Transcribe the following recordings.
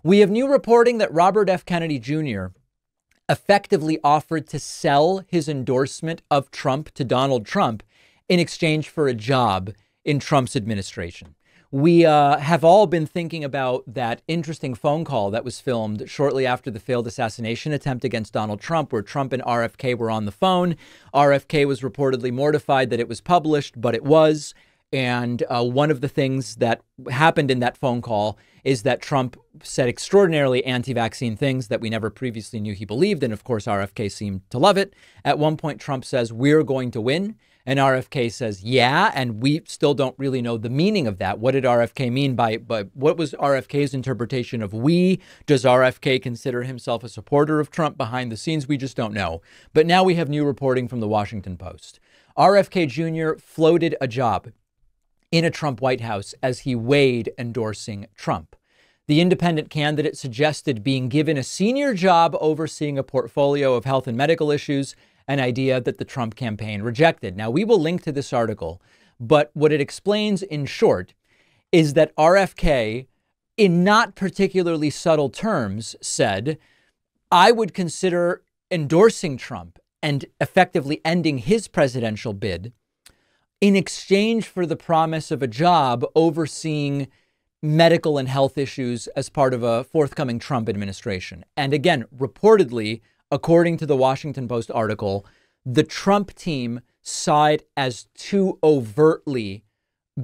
We have new reporting that Robert F. Kennedy Jr. effectively offered to sell his endorsement of Trump to Donald Trump in exchange for a job in Trump's administration. We have all been thinking about that interesting phone call that was filmed shortly after the failed assassination attempt against Donald Trump, where Trump and RFK were on the phone. RFK was reportedly mortified that it was published, but it was. And one of the things that happened in that phone call is that Trump said extraordinarily anti-vaccine things that we never previously knew he believed. And of course, RFK seemed to love it. At one point, Trump says, "We're going to win." And RFK says, "Yeah." And we still don't really know the meaning of that. What did RFK mean by what was RFK's interpretation of we? Does RFK consider himself a supporter of Trump behind the scenes? We just don't know. But now we have new reporting from the Washington Post. RFK Jr. floated a job in a Trump White House as he weighed endorsing Trump. The independent candidate suggested being given a senior job overseeing a portfolio of health and medical issues, an idea that the Trump campaign rejected. Now, we will link to this article, but what it explains in short is that RFK, in not particularly subtle terms, said, "I would consider endorsing Trump and effectively ending his presidential bid in exchange for the promise of a job overseeing medical and health issues as part of a forthcoming Trump administration." And again, reportedly, according to the Washington Post article, the Trump team saw it as too overtly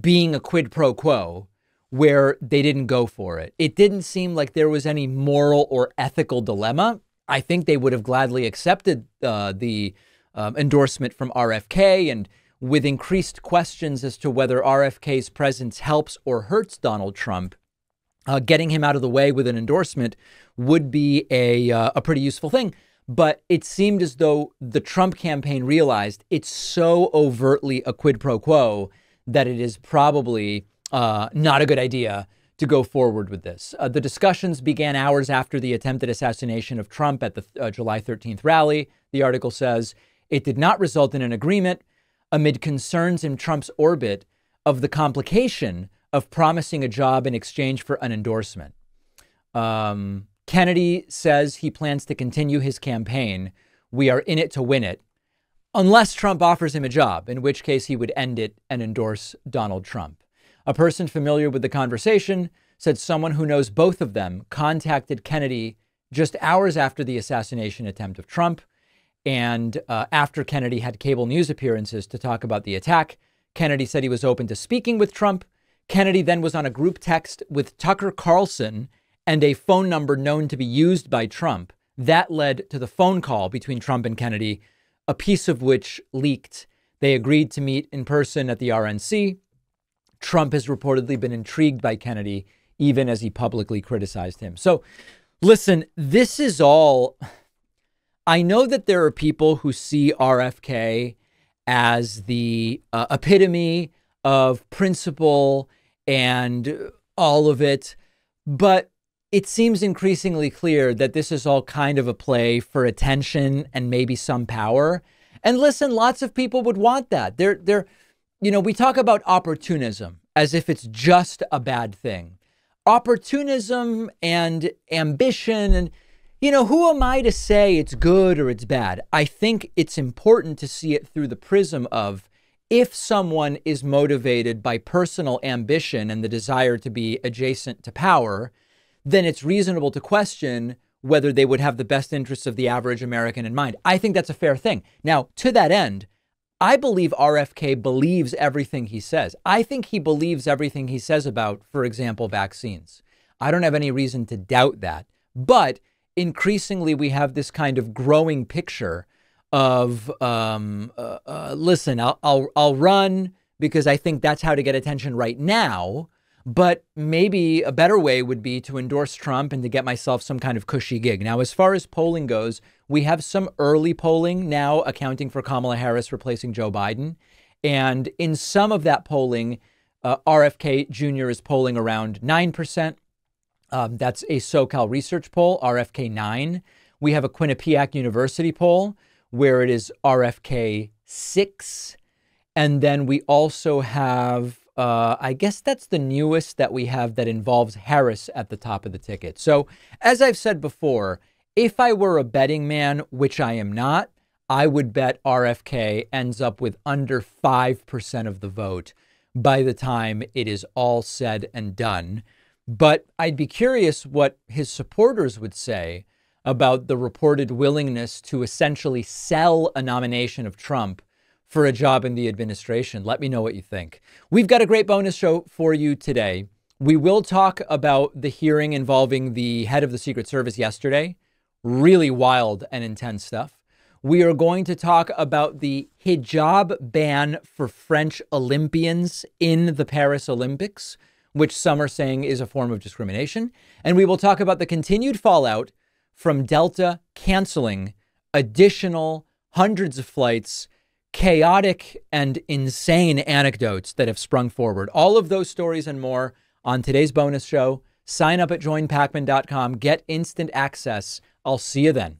being a quid pro quo where they didn't go for it. It didn't seem like there was any moral or ethical dilemma. I think they would have gladly accepted the endorsement from RFK, and with increased questions as to whether RFK's presence helps or hurts Donald Trump, getting him out of the way with an endorsement would be a pretty useful thing. But it seemed as though the Trump campaign realized it's so overtly a quid pro quo that it is probably not a good idea to go forward with this. The discussions began hours after the attempted assassination of Trump at the July 13th rally. The article says it did not result in an agreement amid concerns in Trump's orbit of the complication of promising a job in exchange for an endorsement. Kennedy says he plans to continue his campaign. "We are in it to win it," unless Trump offers him a job, in which case he would end it and endorse Donald Trump. A person familiar with the conversation said someone who knows both of them contacted Kennedy just hours after the assassination attempt of Trump. And after Kennedy had cable news appearances to talk about the attack, Kennedy said he was open to speaking with Trump. Kennedy then was on a group text with Tucker Carlson and a phone number known to be used by Trump. That led to the phone call between Trump and Kennedy, a piece of which leaked. They agreed to meet in person at the RNC. Trump has reportedly been intrigued by Kennedy, even as he publicly criticized him. So listen, this is all... I know that there are people who see RFK as the epitome of principle and all of it, but it seems increasingly clear that this is all kind of a play for attention and maybe some power. And listen, lots of people would want that. We talk about opportunism as if it's just a bad thing. Opportunism and ambition and, who am I to say it's good or it's bad? I think it's important to see it through the prism of if someone is motivated by personal ambition and the desire to be adjacent to power, then it's reasonable to question whether they would have the best interests of the average American in mind. I think that's a fair thing. Now, to that end, I believe RFK believes everything he says. I think he believes everything he says about, for example, vaccines. I don't have any reason to doubt that. But increasingly, we have this kind of growing picture of, listen, I'll run because I think that's how to get attention right now. But maybe a better way would be to endorse Trump and to get myself some kind of cushy gig. Now, as far as polling goes, we have some early polling now accounting for Kamala Harris replacing Joe Biden. And in some of that polling, RFK Jr. is polling around 9%. That's a SoCal research poll, RFK 9. We have a Quinnipiac University poll where it is RFK 6. And then we also have I guess that's the newest that we have that involves Harris at the top of the ticket. So, as I've said before, if I were a betting man, which I am not, I would bet RFK ends up with under 5% of the vote by the time it is all said and done. But I'd be curious what his supporters would say about the reported willingness to essentially sell a nomination of Trump for a job in the administration. Let me know what you think. We've got a great bonus show for you today. We will talk about the hearing involving the head of the Secret Service yesterday. Really wild and intense stuff. We are going to talk about the hijab ban for French Olympians in the Paris Olympics, which some are saying is a form of discrimination. And we will talk about the continued fallout from Delta canceling additional hundreds of flights, chaotic and insane anecdotes that have sprung forward. All of those stories and more on today's bonus show. Sign up at joinpacman.com. Get instant access. I'll see you then.